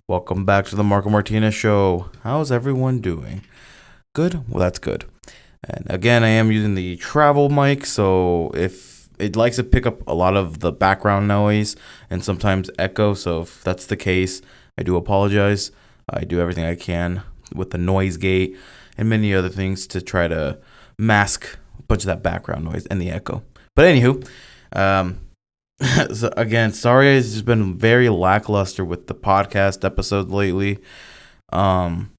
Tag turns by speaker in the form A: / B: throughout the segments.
A: Welcome back to the Marco Martinez Show. How's everyone doing? Good? Well, that's good. And again, I am using the travel mic, so if it likes to pick up a lot of the background noise and sometimes echo, so if that's the case, I do apologize. I do everything I can with the noise gate and many other things to try to mask a bunch of that background noise and the echo. But anywho, um, so again, sorry, it's just been very lackluster with the podcast episodes lately. Um,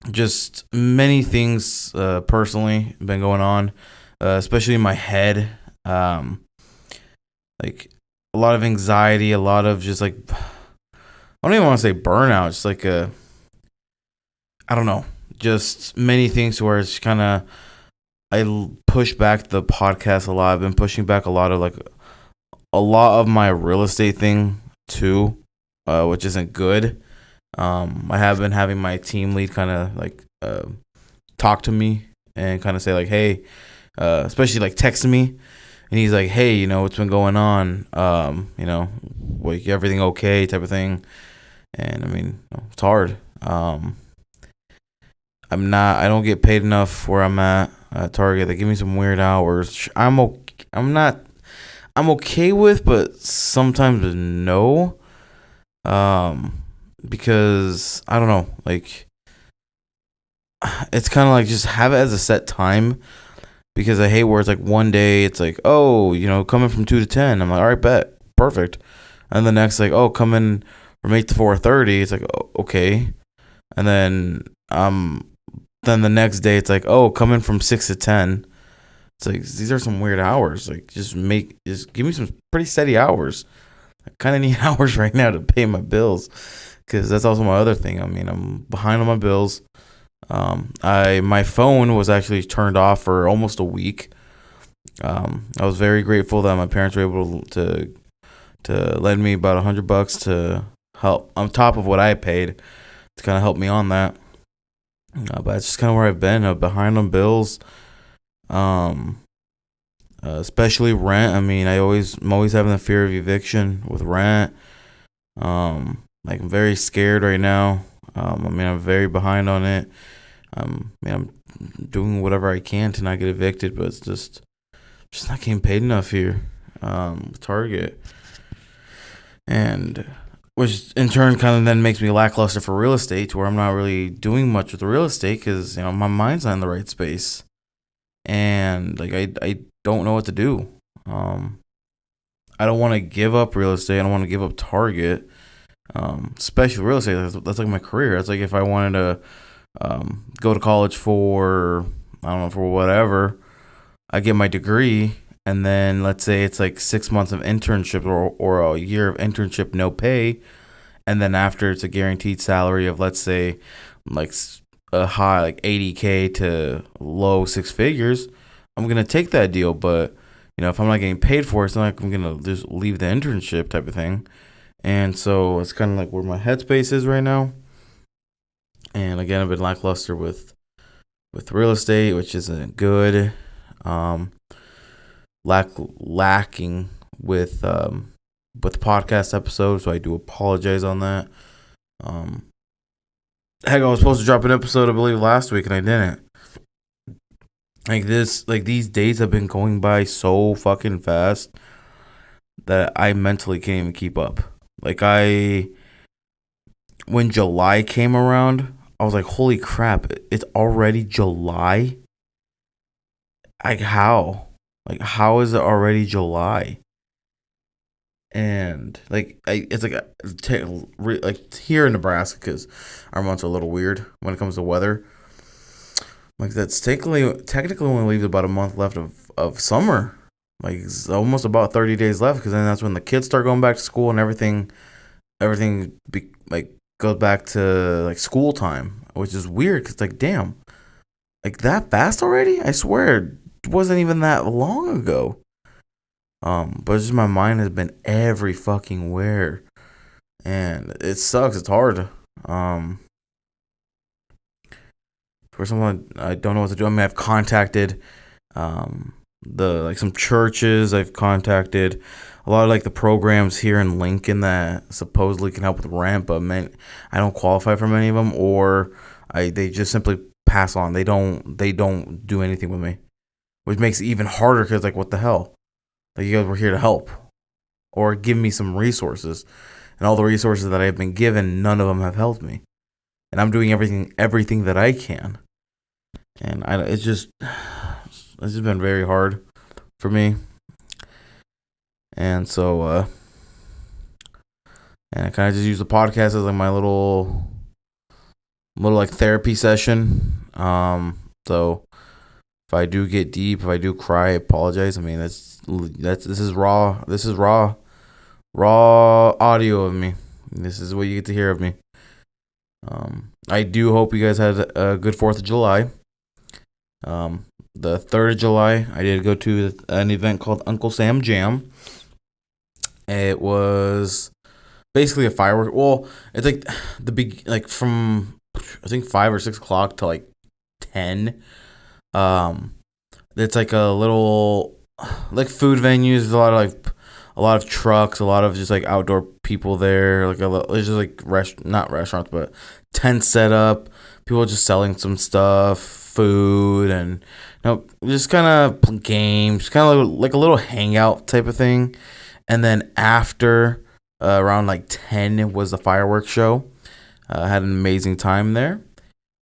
A: just many things personally been going on, especially in my head. Um, like a lot of anxiety, a lot of just like I don't even want to say burnout. It's like I don't know, just many things where it's kind of push back the podcast a lot. I've been pushing back a lot of a lot of my real estate thing too, which isn't good. I have been having my team lead kind of talk to me and kind of say like, hey, especially like texting me, and he's like, hey, what's been going on? Like everything okay type of thing. And I mean, it's hard. I don't get paid enough where I'm at Target. They give me some weird hours. I'm okay with, but sometimes no. Because I don't know, like it's kind of like just have it as a set time. Because I hate where it's like one day it's like, oh, coming from 2 to 10. I'm like, all right, bet, perfect. And the next like, oh, coming from 8 to 4:30. It's like, oh, okay. And then the next day it's like, oh, coming from 6 to 10. It's like these are some weird hours. Like just give me some pretty steady hours. I kind of need hours right now to pay my bills, because that's also my other thing. I mean, I'm behind on my bills. My phone was actually turned off for almost a week. I was very grateful that my parents were able to lend me about $100 to help on top of what I paid to kind of help me on that. But that's just kind of where I've been, behind on bills. Especially rent. I mean, I'm always having the fear of eviction with rent. Like I'm very scared right now. I mean, I'm very behind on it. I'm doing whatever I can to not get evicted, but it's just not getting paid enough here. Target, and which in turn kind of then makes me lackluster for real estate, where I'm not really doing much with the real estate because my mind's not in the right space, and like I don't know what to do. I don't want to give up real estate. I don't want to give up Target. Especially real estate. That's like my career. That's like if I wanted to go to college for, I don't know, for whatever, I get my degree, and then let's say it's like 6 months of internship or a year of internship, no pay, and then after it's a guaranteed salary of, let's say, like a high like 80K to low six figures. I'm gonna take that deal, but if I'm not getting paid for it, it's not like I'm gonna just leave the internship type of thing. And so it's kind of like where my headspace is right now. And again, I've been lackluster with real estate, which isn't good. Lacking with podcast episodes, so I do apologize on that. Heck, I was supposed to drop an episode, I believe, last week, and I didn't. These days have been going by so fucking fast that I mentally can't even keep up. When July came around, I was like, holy crap, it's already July? Like, how? Like, how is it already July? And, it's like here in Nebraska, because our months are a little weird when it comes to weather. Like, that's technically only leaves about a month left of summer. Like, it's almost about 30 days left, because then that's when the kids start going back to school and everything goes back to like school time, which is weird because like damn, like that fast already. I swear it wasn't even that long ago. But it's just my mind has been every fucking where, and it sucks. It's hard. For someone I don't know what to do. I mean, I've contacted the like some churches I've contacted, a lot of like the programs here in Lincoln that supposedly can help with rent, but man, I don't qualify for many of them, or I they just simply pass on. They don't do anything with me, which makes it even harder because like what the hell? Like you guys were here to help or give me some resources, and all the resources that I've been given, none of them have helped me, and I'm doing everything that I can, and it's just been very hard for me, and so and I kind of just use the podcast as like my little like therapy session. So if I do get deep, if I do cry, I apologize. I mean, that's this is raw. This is raw audio of me. This is what you get to hear of me. I do hope you guys had a good 4th of July. The 3rd of July, I did go to an event called Uncle Sam Jam. It was basically a firework. Well, it's like the big, like from I think 5 or 6 o'clock to like 10. Um, it's like a little like food venues. There's a lot of trucks, a lot of just like outdoor people there. It's just like not restaurants, but tent set up. People just selling some stuff, food, and just kind of games, kind of like a little hangout type of thing. And then after around like 10 was the fireworks show. I had an amazing time there.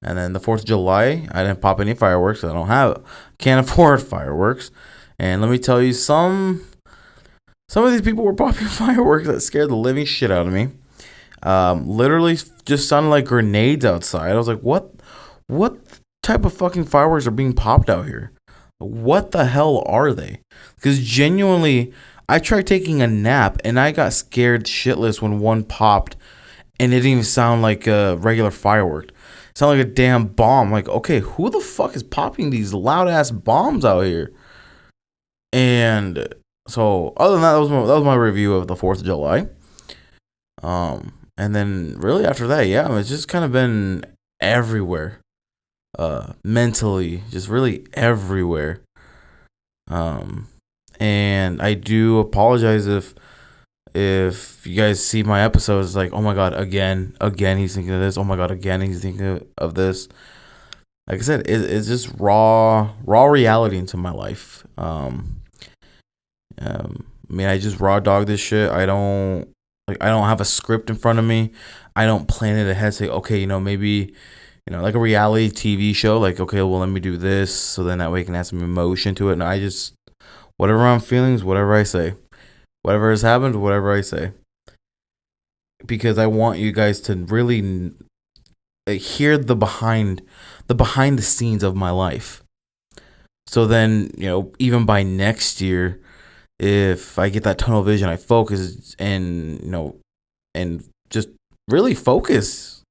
A: And then the 4th of July, I didn't pop any fireworks. Can't afford fireworks. And let me tell you, some of these people were popping fireworks that scared the living shit out of me. Literally just sounded like grenades outside. I was like, what type of fucking fireworks are being popped out here? What the hell are they? Because genuinely, I tried taking a nap and I got scared shitless when one popped and it didn't even sound like a regular firework. It sounded like a damn bomb. Like, okay, who the fuck is popping these loud ass bombs out here? And so, other than that, that was my review of the 4th of July. And then really after that, yeah, it's just kind of been everywhere. Mentally, just really everywhere. And I do apologize if you guys see my episodes like, oh my god, again he's thinking of this. Oh my god, again he's thinking of this. Like I said, it's just raw reality into my life. I mean, I just raw dog this shit. I don't have a script in front of me. I don't plan it ahead. Say, okay, maybe, like a reality TV show. Like, okay, well, let me do this, so then that way I can add some emotion to it. And I just, whatever I'm feeling is whatever I say. Whatever has happened, whatever I say. Because I want you guys to really hear the behind the scenes of my life. So then, even by next year, if I get that tunnel vision, I focus and and just really focus.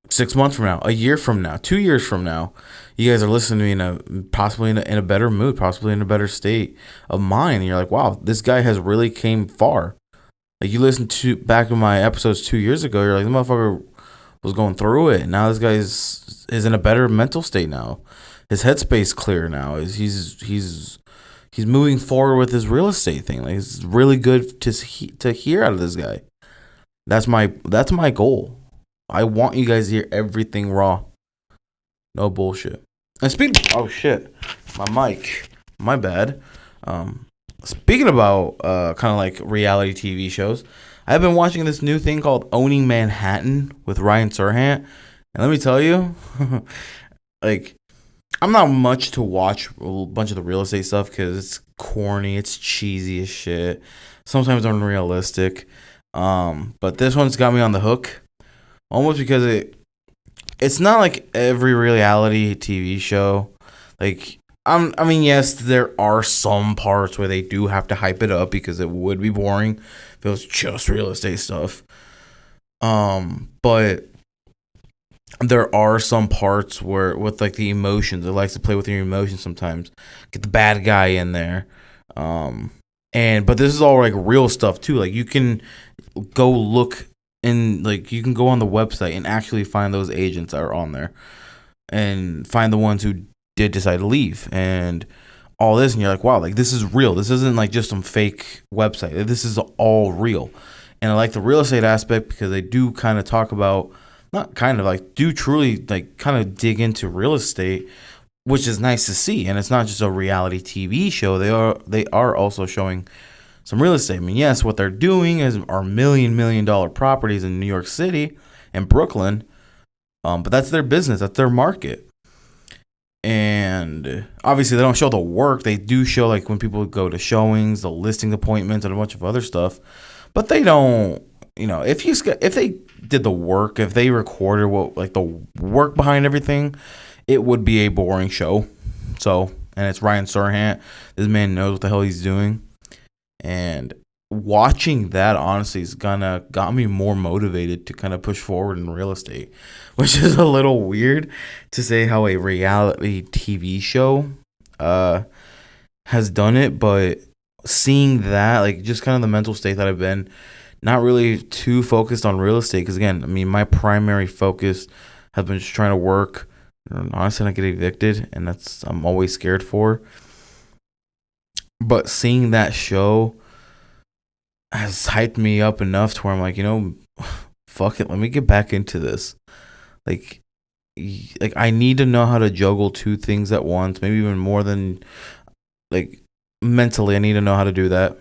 A: 6 months from now, a year from now, 2 years from now, you guys are listening to me possibly in a better mood, possibly in a better state of mind, and you're like, wow, this guy has really came far. Like you listen to back to my episodes 2 years ago, you're like, the motherfucker was going through it. Now this guy is in a better mental state now. His headspace clear now. He's moving forward with his real estate thing. Like it's really good to hear out of this guy. That's my goal. I want you guys to hear everything raw. No bullshit. And oh shit, my mic. My bad. Speaking about kind of like reality TV shows, I've been watching this new thing called Owning Manhattan with Ryan Serhant, and let me tell you, like, I'm not much to watch a bunch of the real estate stuff because it's corny, it's cheesy as shit, sometimes unrealistic. But this one's got me on the hook, almost because it's not like every reality TV show. Like, I mean, yes, there are some parts where they do have to hype it up because it would be boring if it was just real estate stuff. But there are some parts where with like the emotions, it likes to play with your emotions sometimes. Get the bad guy in there. But this is all like real stuff too. Like you can go look and like you can go on the website and actually find those agents that are on there and find the ones who did decide to leave and all this, and you're like, wow, like this is real. This isn't like just some fake website. This is all real. And I like the real estate aspect because they do kind of talk about, not kind of like, do truly like kind of dig into real estate, which is nice to see. And it's not just a reality TV show. They are also showing some real estate. I mean, yes, what they're doing is are million dollar properties in New York City and Brooklyn, but that's their business, that's their market. And obviously, they don't show the work. They do show like when people go to showings, the listing appointments, and a bunch of other stuff. But they don't, if they did the work, if they recorded what like the work behind everything, it would be a boring show. So, and it's Ryan Serhant. This man knows what the hell he's doing. And watching that honestly is got me more motivated to kind of push forward in real estate, which is a little weird to say how a reality TV show has done it, but seeing that, like, just kind of the mental state that I've been, not really too focused on real estate, because again, I mean, my primary focus has been just trying to work and honestly not get evicted, and that's I'm always scared for. But seeing that show has hyped me up enough to where I'm like, fuck it, let me get back into this. Like I need to know how to juggle two things at once, maybe even more than like mentally. I need to know how to do that,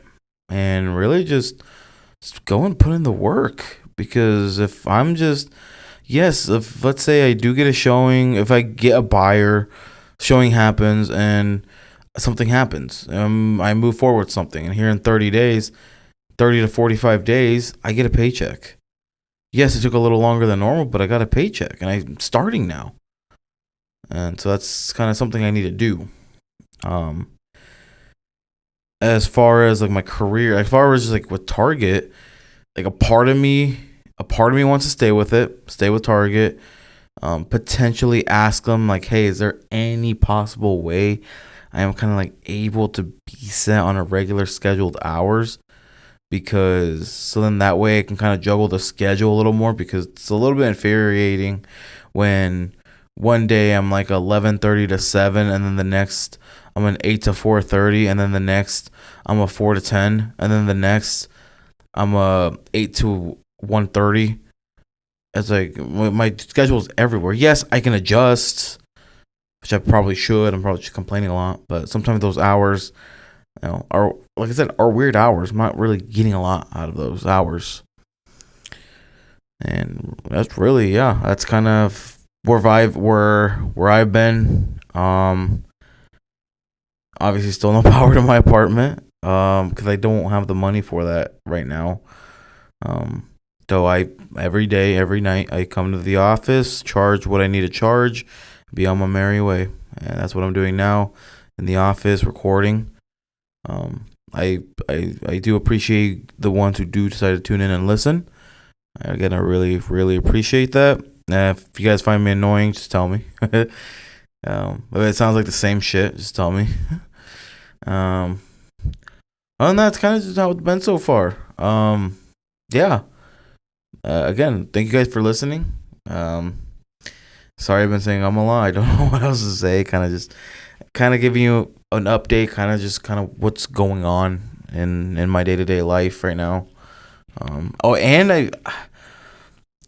A: and really just go and put in the work. Because if I'm just if let's say I do get a showing, if I get a buyer, showing happens and something happens, I move forward with something, and here in 30 to 45 days, I get a paycheck. Yes, it took a little longer than normal, but I got a paycheck, and I'm starting now. And so that's kind of something I need to do. As far as like my career, as far as just like with Target, like a part of me wants to stay with Target. Potentially ask them like, hey, is there any possible way I am kind of like able to be set on a regular scheduled hours? Because so then that way I can kind of juggle the schedule a little more, because it's a little bit infuriating when one day I'm like 11:30 to 7, and then the next I'm an 8 to 4:30, and then the next I'm a 4 to 10, and then the next I'm a 8 to 1:30. It's like my schedule's everywhere. Yes, I can adjust, which I probably should. I'm probably just complaining a lot, but sometimes those hours, are, like I said, are weird hours. I'm not really getting a lot out of those hours. And that's really, that's kind of where I've been. Obviously still no power to my apartment, because I don't have the money for that right now. So every day, every night, I come to the office, charge what I need to charge, be on my merry way. And that's what I'm doing now in the office, recording. I do appreciate the ones who do decide to tune in and listen. Again, I really, really appreciate that. If you guys find me annoying, just tell me. If it sounds like the same shit, just tell me. Other than that, that's kind of just how it's been so far. Again, thank you guys for listening. Sorry I've been saying I'm a lot. I don't know what else to say. Kind of giving you an update, kind of what's going on in my day-to-day life right now. And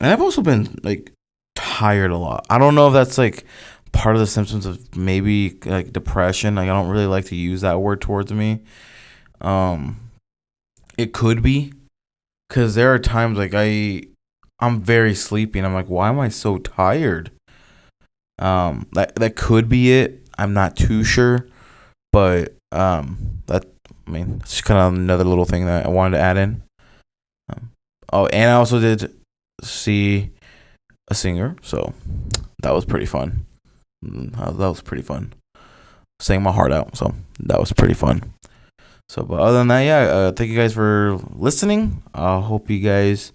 A: I've also been like tired a lot. I don't know if that's like part of the symptoms of maybe like depression. Like I don't really like to use that word towards me. It could be, because there are times like I'm very sleepy, and I'm like, why am I so tired? That could be it. I'm not too sure, but it's kind of another little thing that I wanted to add in. And I also did see a singer, so that was pretty fun. Sang my heart out, so that was pretty fun. So, but other than that, thank you guys for listening. I hope you guys,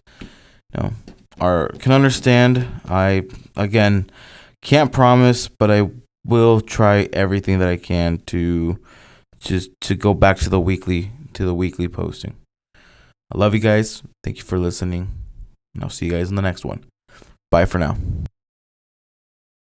A: can understand. I again can't promise, but I will try everything that I can to go back to the weekly posting. I love you guys. Thank you for listening, and I'll see you guys in the next one. Bye for now.